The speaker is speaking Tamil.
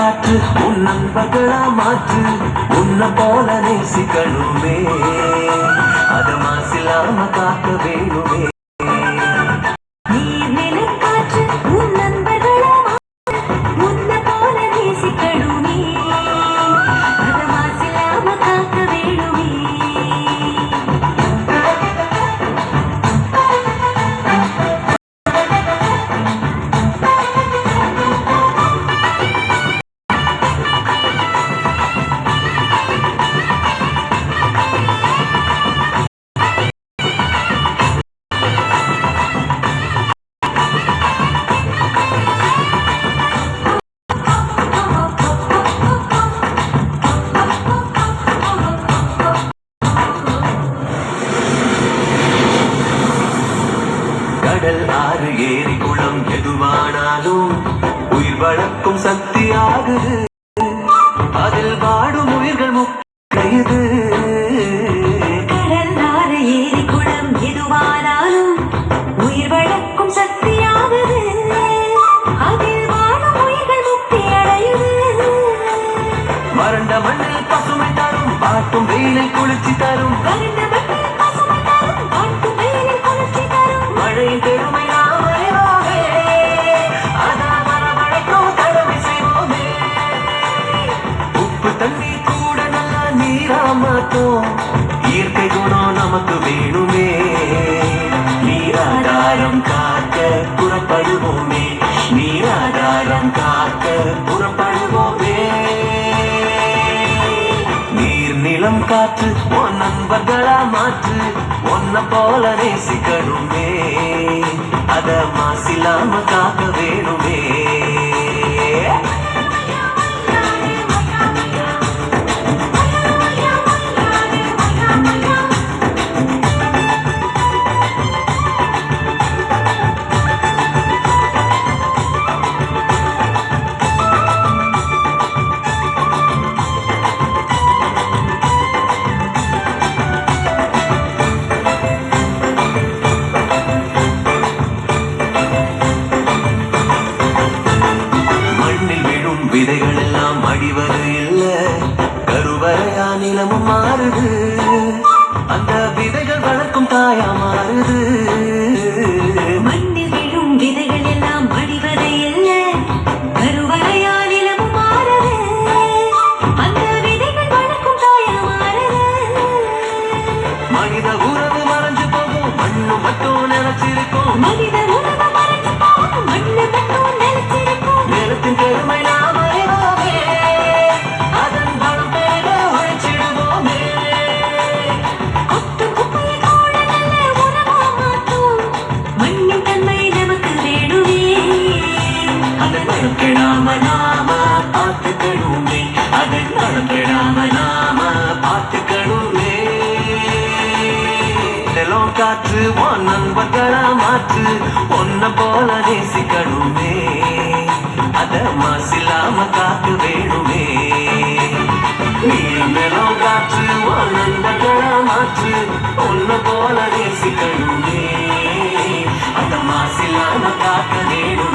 காற்று உன் நண்பர்களா மாற்று உன்னை போல நேசிக்கணுமே அத மாசில்லாம காக்க வேணுமே கடல் ஆறு ஏரி குளம் எதுவானாலும் உயிர் வளர்க்கும் சக்தியாகுது அதில் வாடும் உயிர்கள் முக்கியது கடல் ஆறு ஏரி குளம் எதுவானாலும் உயிர் வளர்க்கும் சக்தியாகுது அதில் வாடும் உயிர்கள் முக்தி அடையுது வறண்ட மண்ணில் பசுமை தரும் பாட்டும் வெயிலை குளிர்ச்சி தரும் மழையின் பெருமை நாம் அறிவோமே அதான் மரமழைக்கும் கடமை செய்வோமே உப்பு தண்ணீர் கூட நல்ல நீரா மாத்தோம் இயற்கை குணம் நமக்கு வேணுமே நீராதாரம் காக்க புறப்படுவோமே நீராதாரம் காக்க புறப்படுவோமே நீர் நிலம் காற்று உன் நண்பர்களா மாற்று உன்னை போல நேசிக்கணுமே அத மாசில்லாம காக்க வேணுமே விதைகள் எல்லாம் அடிவது இல்ல கருவறையா நிலமும் மாறுது அந்த விதைகள் வளர்க்கும் தாயா மாறுது மண்ணில் விழும் விதைகள் எல்லாம் அடிவது இல்ல கருவறையா நிலமும் மாறுது அந்த விதைகள் வளர்க்கும் தாயா மாறுது மனித உறவு மறைஞ்சு போகும் மண்ணு மட்டும் நினைச்சிருக்கும் மனித உறவு மறைஞ்சு போகும் மண்ணு மட்டும் நினைச்சிருக்கும் நிலத்தின் பெருமை காற்று உன் நண்பர்களா மாற்று உன்னை போல நேசிக்கணுமே அத மாசில்லாம காக்க வேணுமே நீர் நிலம் காற்று உன் நண்பர்களா மாற்று உன்னை போல நேசிக்கணுமே அத மாசில்லாம காக்க வேணுமே